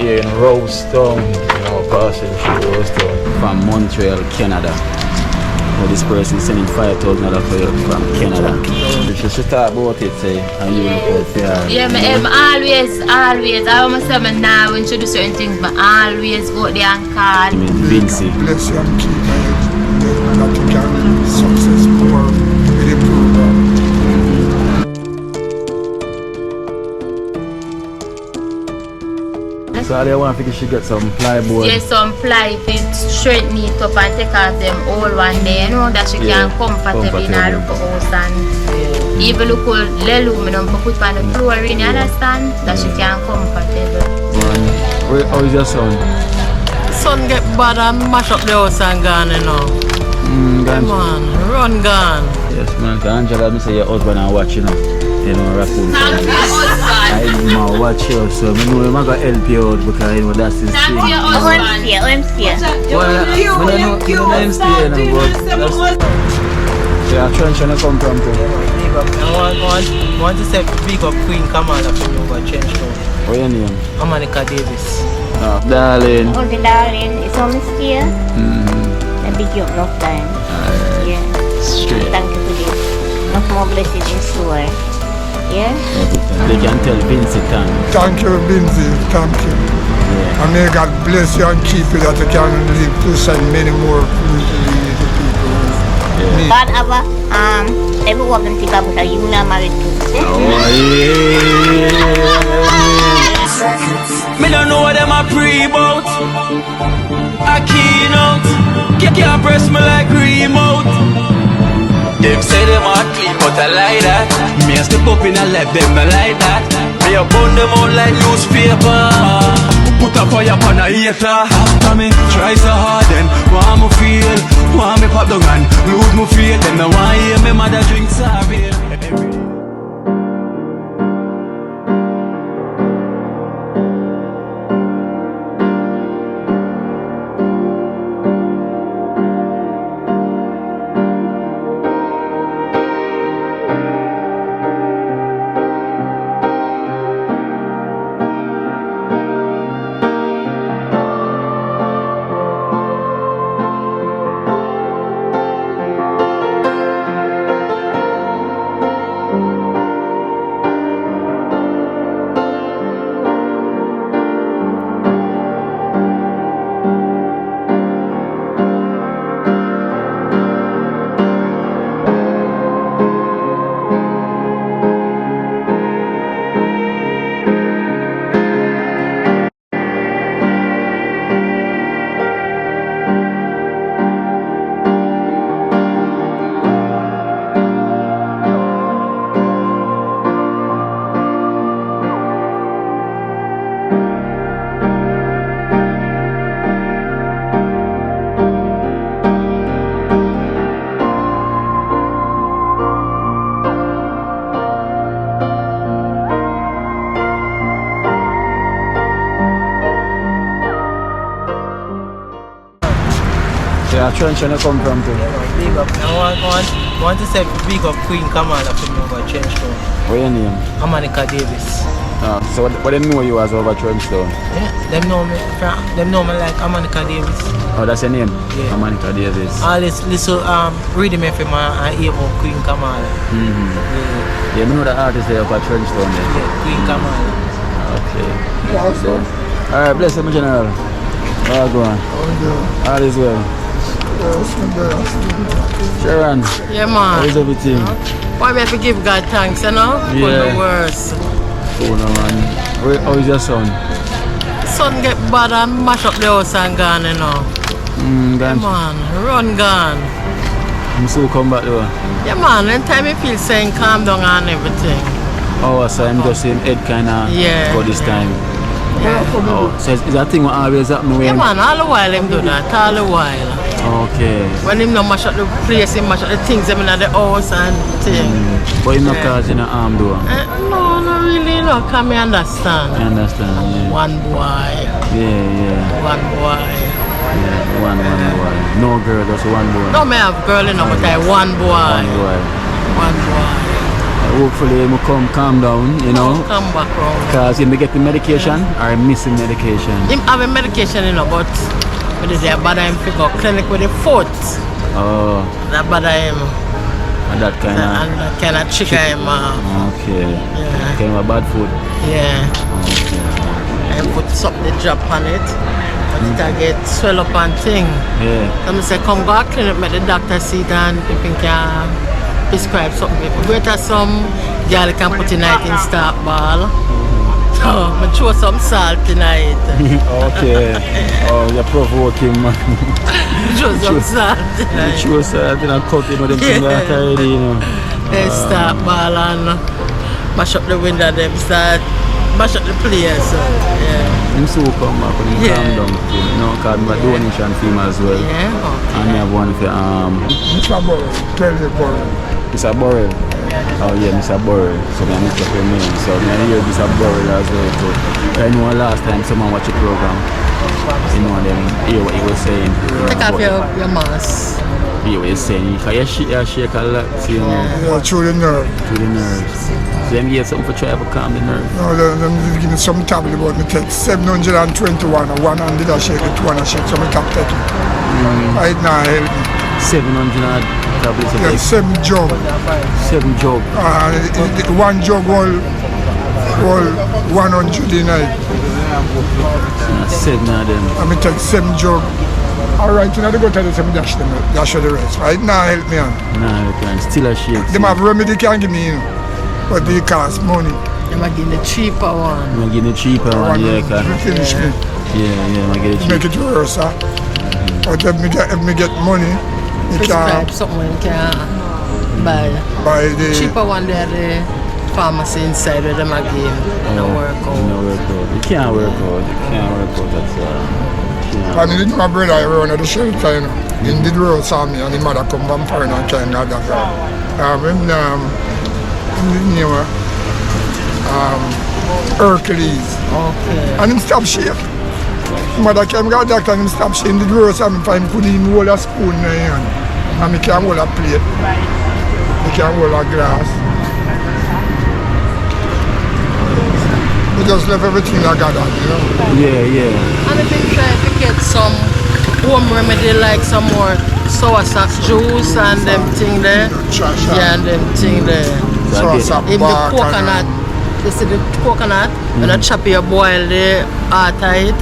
here in RoseTown, passing through RoseTown. From Montreal, Canada. So this person is sending $5,000 for you from Canada. If you should talk about it, say, and you look out for her. Yeah, always. I almost say now when you do certain things, but always go there and call. Vinci. Bless you and keep you, that you can success more with the program. So I want to she get some plyboard. Yes, some ply to straighten it up and take off them old one there, that she can comfortably in her look house and even look old aluminum to put on the floor in, you understand? That she can comfortable. How is your son? Son get bad and mash up the house and gone, Come on, run gone. Yes, man. Angela, I say your husband and watch, raccoon. Thank you, husband. I watch you, so I know I'm going to help you out because that's his thing. Thank you, husband. Yeah, I'm trying to come from too. I want to say big up Queen Kamala from over change now. What's your name? I'm Monica Davis. Darling. Okay, darling, it's almost here. I big you up enough time. Yeah. Straight. Thank you for this. Enough more blessings in store. Yeah? They can tell Vinci Thank you, Binzi. Thank you. Yeah. And may God bless you and keep you that you can live to send many more people. Yeah. God ever, every one of them think about you not married to. Me don't know what them a pre about. A keynote, can't press me like remote. Them say them a clean, but I like that. Me a step up in a left, them not like that. Me a burn them out like newspaper. Put a fire upon a hater. After me try so hard, then want me feel, want me pop down and lose me feel. Them no want hear me mother drink sorry. Yeah, trying to come from too. Big up. I want to say big up Queen Kamala from over change now. What's your name? I'm Monica Davis. So what they know you as over Trenchtown? Yeah, them know me like I'm Monica Davis. Oh, that's your name? Yeah. Monica Davis. All this little reading me from I hear about Queen Kamala. Yeah, you know the artist there over Trenchtown there? Yeah, Queen Kamala. Okay. So, alright, bless you, my general. All go on. All is well. Sharon. Yeah, man. How is everything? Why we have to give God thanks, For the worst. Oh, no, man. How is your son? Son get bad and mash up the house and gone, Gone? Yeah, man. Run gone. I'm still come back though. Yeah, man. Anytime he feels saying calm down and everything. Oh, so I'm just him head kind of for this time. Yeah. Oh, so is that thing what always happen when? Yeah, man. All the while him do that. All the while. Okay. When him no mash up the place, him mash up the things in the house and thing. But him not causing an harm though? No, not really. No, can me understand. I understand, yeah. One boy. Yeah. One boy. Yeah, one boy. No girl, just one boy. No, me have girl, but I one boy. One boy. One boy. hopefully he will come calm down, you know. Come back round. Because he may get the medication or missing medication. Him have a medication, you know, but with the bother him pick up clinic with the foot. Oh. That bother him. And that kind of... And that kind of trigger him. Okay. Yeah. Kind of a bad food. Yeah. Okay. And put some the drop on it. But it can get swell up and thing. Yeah. So I say, come go to clinic, make the doctor see it and if he can prescribe something. Wait till some girl can put in it in start ball. So I throw some salt tonight. Okay. Oh, you're provoking, man. Throw some salt tonight. Throw salt in a cut, you know, them things that already, you know. They start ball and mash up the window, them start mash up the place. So, yeah. Him so come back when he calm down, you know, because I'm a donation film as well. Yeah, okay. And I have one for, Mr. Burrell, tell you Burrell. Mr. Burrell. Oh yeah, Mr. Burrell. So I mix up your name. So I hear Mr. Burrell as well too. I know last time someone watched the program, you know them hear what he was saying. Take off your mask. Hear what he's saying. Because you shake a lot, so, you know. Yeah, through the nerve. Through the nerves. So them hear something for try to calm the nerve. No, them give me some tablet about me take 721 or 100 I shake it, 200 I shake, so I can take it. Right now, help me. 700 tablets a Yeah, day. 7 jug. 7 jug. One jug all 100 in it. 7 of them. I mean take 7 jug. Alright, you know, they go tell you some dash them, dash the rest. Right now, help me on. Nah, you can still a shake. Them have remedy can give me, you know. But they cost money. They might give the cheaper one. I'm gonna get the cheaper one, yeah, cause Finish me. yeah, I'm gonna get it Make cheap. it worse, huh? But if me get money, you can Prescribe something you can buy. buy the Cheaper one there, the pharmacy inside with them again. It don't work It out. don't work out. It can't work out. It can't work out. That's And he did my brother around at the shelter, you know. He did road saw me and his mother come from foreign and kind of that. Him name Hercules. Okay. And him stop shake. His mother came got doctor and him stop shake. He did road saw me for him could even hold a spoon in his hand. And he can't hold a plate. He can't hold a glass. He just left everything like that, you know. yeah. And if you try to get some home remedy like some more sour sauce juice and them thing there. Yeah, and them thing there. If the coconut, you see the coconut, when you chop your boil the heart of it.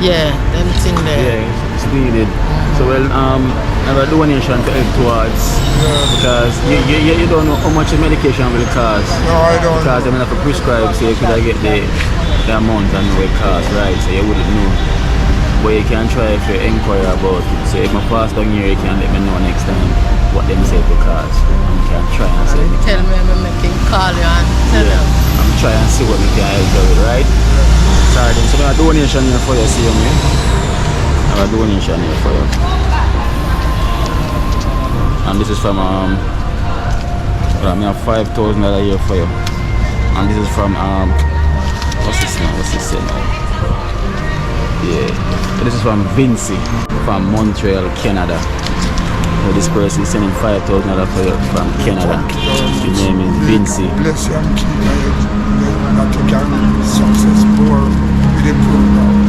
Yeah, them thing there. yeah, it's needed. So well, I have a donation to help towards because you don't know how much the medication will cost. No, I don't. Because I'm not to prescribe, so you could get the amount and what it costs, right? So you wouldn't know. But you can try if you inquire about it. So if I pass down here, you can let me know next time what them say it will cost. You can try and say. Tell me I'm making call you and tell them. I'm trying to see what we can help you with, right? Sorry, then. So I have a donation here for you, see me. I have a donation here for you. And this is from I have $5,000 here for you. And this is from what's this saying now? Yeah. So this is from Vinci from Montreal, Canada. So this person is sending $5,000 for you from Canada. His name is Vinci. Bless you and keep you that you can success more with the program.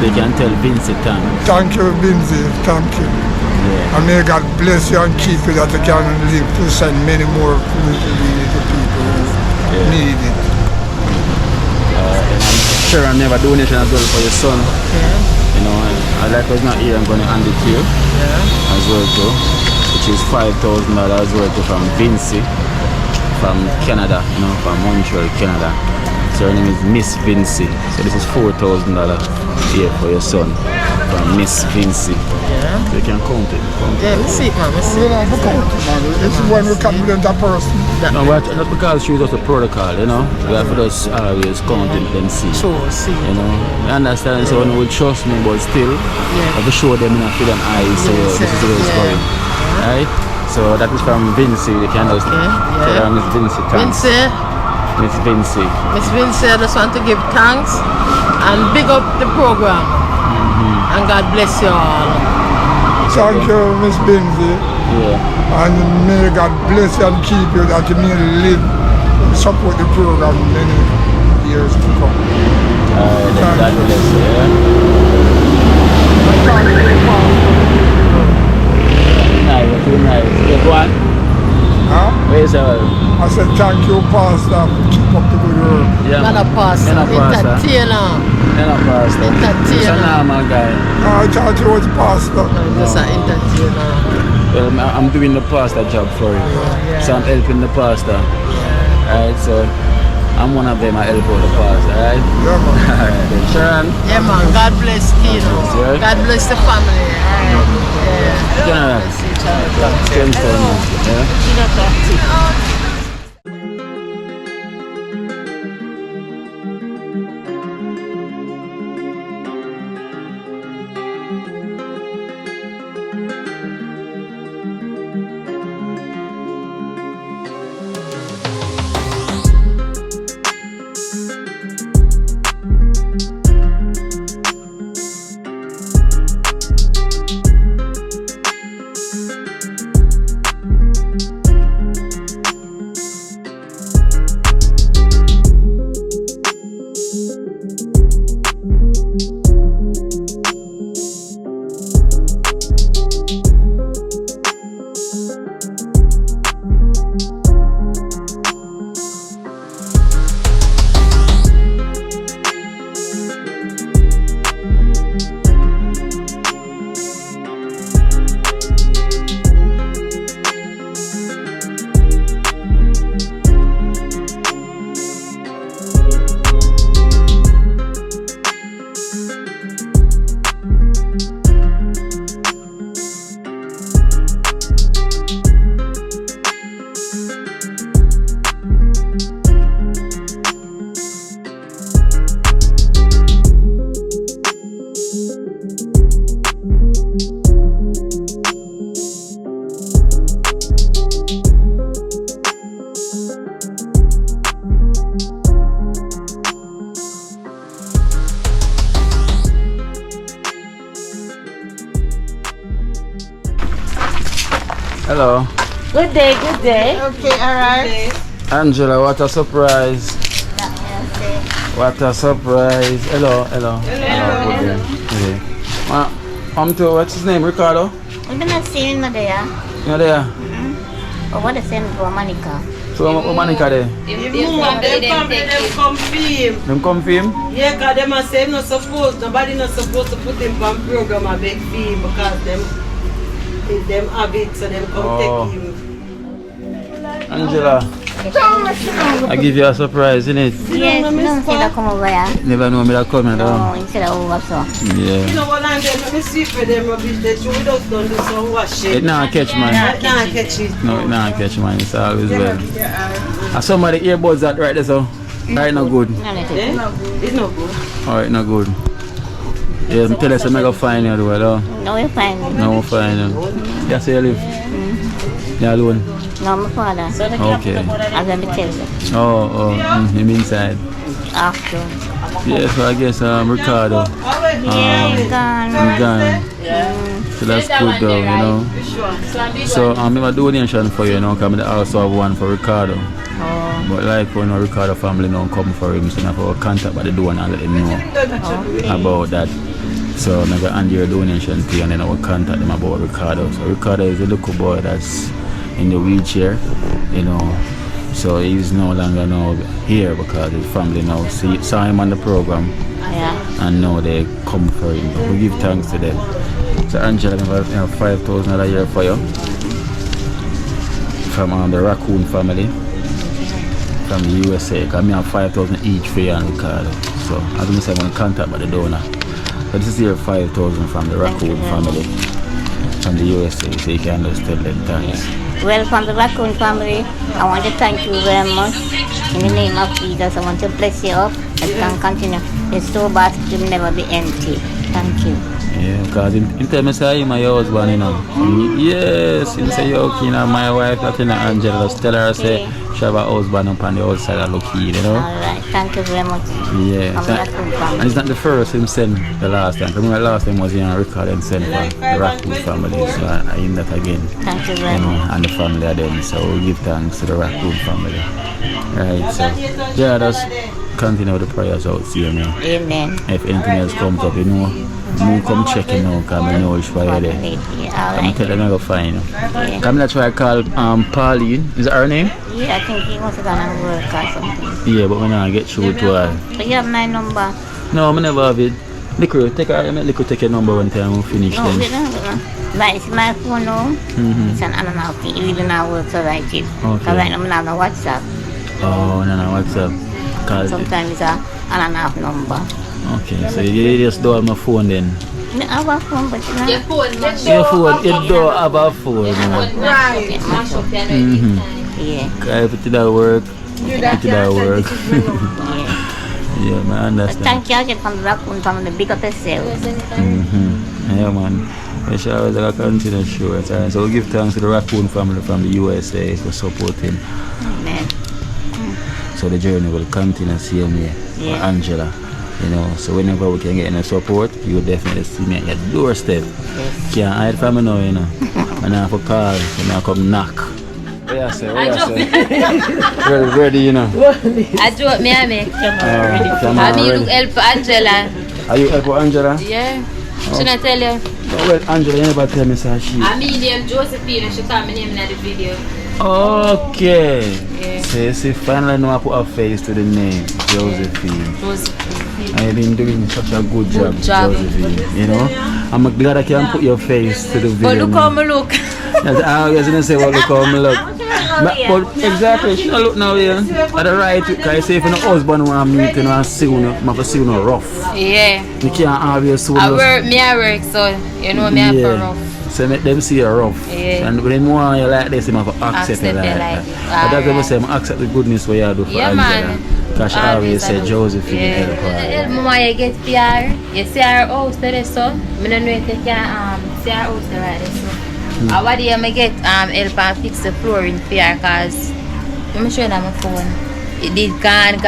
They can tell Vinci thanks. Thank you, Binzi. Thank you. Yeah. And may God bless you and keep you that you can live to send many more food to the people who need it. Sharon never donation as well for your son. Okay. You know, I like was not here, I'm going to hand it to you as well too, which is $5,000 as well too from Vinci from Canada, you know, from Montreal, Canada. So her name is Miss Vinci. So this is $4,000 here for your son from Miss Vinci. Yeah. So you can count it. Yeah, me see it, man. Me see You it. know, for count, man. It's when we compliment a person. No, but not because she was just a protocol, you know. We have to just always count it and see. Sure, see. You know, I understand so no one will trust me, but still, I have to show them in a feel and eyes, so this is the way it's going. Right? So that is from Vinci, you can just tell her Miss Vinci, thanks. Miss Vinci. Miss Vinci, I just want to give thanks and big up the program. And God bless you all. Thank you, Miss Binzi. Yeah. And may God bless you and keep you that you may live and support the program many years to come. God bless you, yeah? Nice, too nice. You go on? Huh? Where's your I said thank you, Pastor, for keep up the good work. Yeah, Not a pastor, Not a pastor. entertainer. You're not pastor. Entertainer. You're a normal guy. I thought you was Pastor. Just an entertainer. Well, I'm doing the pastor job for you. So I'm helping the pastor. Alright, so I'm one of them. I help out the pastor, alright? Yeah, man. Alright, then Sharon. Yeah, man. God bless Kino. Yeah. God bless the family. Yeah. Yeah. Bless each other. Kingston, yeah. Hello. Good day, good day. Okay, alright. Angela, what a surprise. What a surprise. Hello. Good day. To what's his name? Ricardo? We've been seeing you there. You there? Oh, what is in for Monica? So Monica there? Them come film. Them come for him? Yeah, because them are saying nobody not supposed to put him on program a big film because them have it, so them come take him. Angela, I give you a surprise, innit? Yes, no, say that come over here. Never know me that coming Oh, down. instead of over so. Yeah. You know what, and then let me see for them rubbish that you without done this one wash It it. not catch man. Nah, catch it. No, it not catch man. It's always well. And some of the earbuds that right there, so right not good. No, no, It's not good. Alright, not good. Yeah, tell us I'm gonna find you though. no, we're fine. No, we'll find you. Yes, you live. You alone. No, my father. Okay. I'm going to tell you. Him inside. After. Yeah, so I guess Ricardo. Yeah, he's gone. I'm gone. So that's good though, you know. So I'm a donation for you, because I also have one for Ricardo. But like when Ricardo family don't come for him, so I have to contact by the donor and let him know about that. So I'm going to hand your donation to you and then I will contact them about Ricardo. So Ricardo is a little boy that's in the wheelchair, so he's no longer here because his family now saw him on the program. Yeah. And now they come for him. We give thanks to them. So Angela, we have $5,000 a year for you from the Raccoon family from the USA. Because I have 5,000 each for you and Ricardo. So as I said, I'm going to contact by the donor. So this is your 5,000 from the Raccoon family from the USA. So you can just tell them thanks. Well, from the Raccoon family, I want to thank you very much. In the name of Jesus, I want to bless you up and continue. Your store basket will never be empty. Thank you. Yeah, because him tell me say him your husband, you know. Yes, him say yo, Kino, my wife, that you know, Angela, just tell her say she have a husband up on the outside of Lucky, you know. Alright, thank you very much. Yeah, so, and it's not the first him send the last time. Remember last time was in Ricardo and sent for the Raccoon family, so I in that again. Thank you very much. And the family of them, so we give thanks to the Raccoon family. Right, so yeah, just continue with the prayers out here, man. Amen. If anything else comes up, you know, you come check it now, because I know it's for you there. I'm tell them I go find you. Come let's try to call Pauline, is that her name? Yeah, I think he wants to go and work or something. Yeah, but we not get through to her. But you have my number? No, I never have it. Liquor, take your number one time and we'll finish No, then. we don't. Like, it's my phone now. It's an analog thing. It really not work to write it. Okay. Because right now I have no WhatsApp. Oh, no, what's up? Sometimes it's an analog number. Okay, so you just don't have my phone then? I have a phone, but you know. Your phone, mash Your phone, you don't have a phone. Right. Mash up your Yeah. If it don't work, it don't work. Yeah. Yeah, man, I But understand. thank you again from the Raccoon family. Big up yourself. Yeah, man. We shall always like continue to show it. So we'll give thanks to the Raccoon family from the USA for supporting. Amen. So the journey will continue same way Yeah. for Angela. You know, so whenever we can get any support, you will definitely see me at your doorstep. Yes. Can't hide from me now, you know. And I have to call, and I come knock. What you say? Ready, you know. I drop me, I make Come I on, mean, ready. look help Angela. Are you help Angela? Yeah. Should I tell you? Well, Angela, you never tell me say she. I mean, name Josephine. She call my name in the video. Okay. Yeah. So you see, finally know I put a face to the name, Josephine. Josephine. I've been doing such a good job, Josephine. You know, I'm glad I can put your face to the video. But look how me look. I was gonna say, well, look how me look. But exactly, she don't look now here. At the right, because I say if your husband want to meet you and see you, I have to see you rough. Yeah. You can't have your soul. I work, so you know me have for rough. So make them see you rough. Yeah. And when they want you like this, you have to accept it like that. But that's what I say, I accept the goodness what you do for Yeah, Angela. man. Because she always say Josephine Yeah. help her. Mama, you get PR. You see our house there, so I don't know if you can see our house there right there, so. I want you to get help and fix the flooring PR, because I'm sure that my phone. It did gone.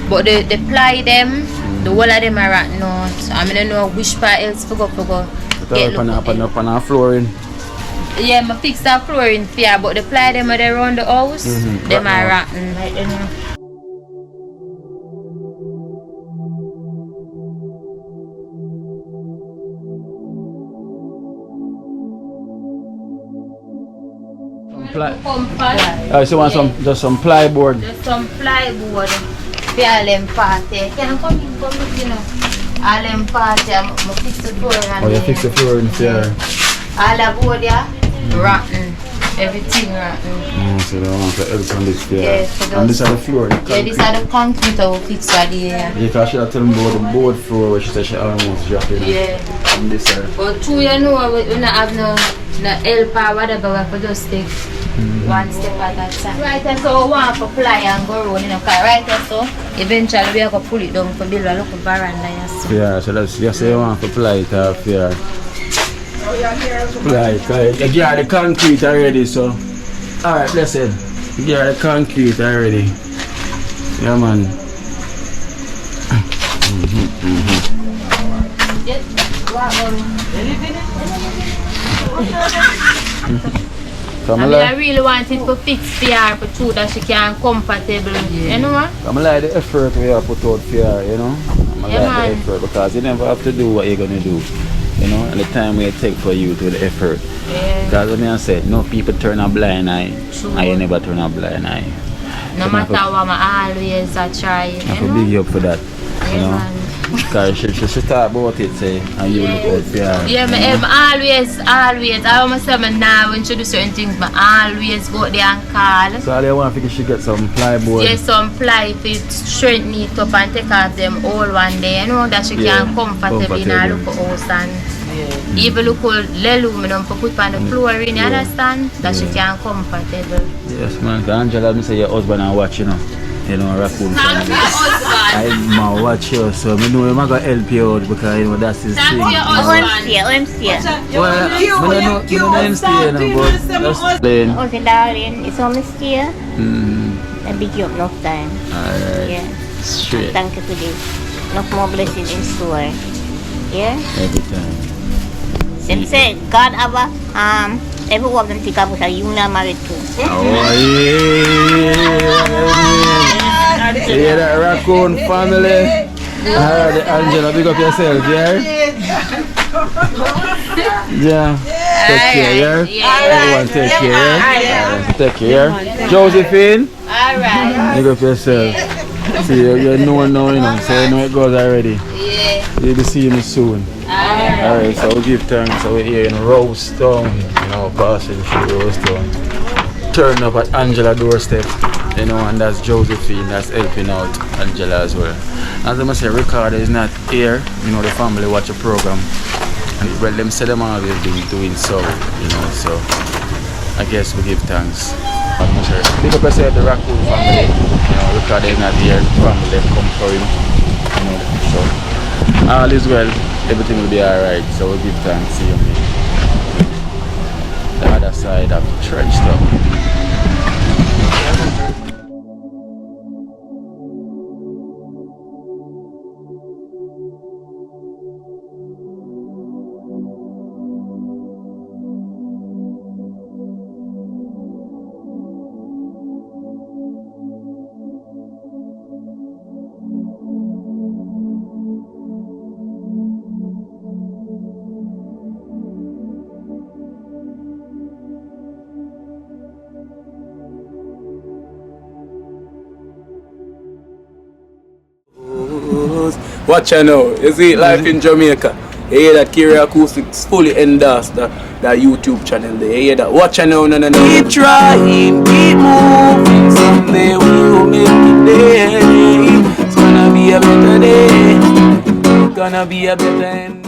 But the ply them, the whole of them are rotten out. I don't know which part else to go. Get up on our flooring. Yeah, I fix that flooring PR, but the ply them are there around the house, them are rotten. So want some plyboard. Just some plyboard for all them party. Can you come in, you know? All them party, I fix the flooring. Oh, you fix the flooring here. All the board, yeah, rotten. Everything rotten. So they want to help on this here. Yes, And this is the floor. Yeah, these are the concrete I will fix for the year. You can should have told me about the board floor where she said she almost dropped it. Yeah. And this side. But true, you know, we don't have no help or whatever, we have to just take one step at a time. Right, and so we want to fly and go round, you know, because right, and so eventually we have to pull it down to build a little veranda. Yes. Yeah, so that's just say you want to fly it off here. Right, you get the concrete already, so. Alright, listen. You get the concrete already. Yeah, man. Yes. I really wanted to fix PR for true that she can comfortable, you know what? I'm like the effort we have put out for her, you know. I'm Yeah, like man. the effort because you never have to do what you're gonna do, you know, and the time we take for you to the effort. Yeah. Because when I say no people turn a blind eye, True. I never turn a blind eye. No So matter what, I always try, I you have to know? big you up for that, you Yeah, know. man. Because she talk about it, say, and you look out for her. Yeah, always. I almost say now when she do certain things, but always go there and call. So all you want to she get some plyboard. Yes, some ply for straighten it up and take off them all one day, you know, that she Yeah, can comfortable in her look house and even look all aluminum for put on the flooring, you understand? That she can comfortable. Yes, man. 'Cause Angela, me say your husband and watch, you know. You know, raccoon Thank family. you, husband. I watch you, so I know I'm gonna help you out because you know that's his Thank thing. you, You know. husband. I'm still. Well, I don't know him still, but that's plain. I was in darling. It's only still. Mm-hmm. I big you up enough time. Alright. Yeah. Straight. Thank you for this. Enough more blessing in store. Yeah. Every time. Them say God have a every one of them think about a you not married to. Oh yeah. Yeah, that raccoon family. Alright, Angela, big up yourself, yeah? Yeah. Take care, yeah? Everyone take care, yeah? Take care, yeah? Josephine? Alright. Big up yourself. See, you know now, you know, so you know it goes already. Yeah. You'll be seeing you soon. Alright, so we give thanks. So we're here in RoseTown, you know, passing through RoseTown. Turn up at Angela's doorstep, you know, and that's Josephine, that's helping out Angela as well. As I say, Ricardo is not here, you know, the family watch a program. And well, them say them always been doing so, you know, so I guess we give thanks. Big up yourself, the raccoon family, you know, Ricardo is not here, the family come for him, you know, so all is well, everything will be alright, so we give thanks, see you the other side of the church stuff. Watch out now, you see life in Jamaica. You hear that Kiro Acoustics fully endorsed that YouTube channel there. You hear that? Watch out now, no. Keep trying, keep moving. Someday we will make it there. It's gonna be a better day. Gonna be a better end.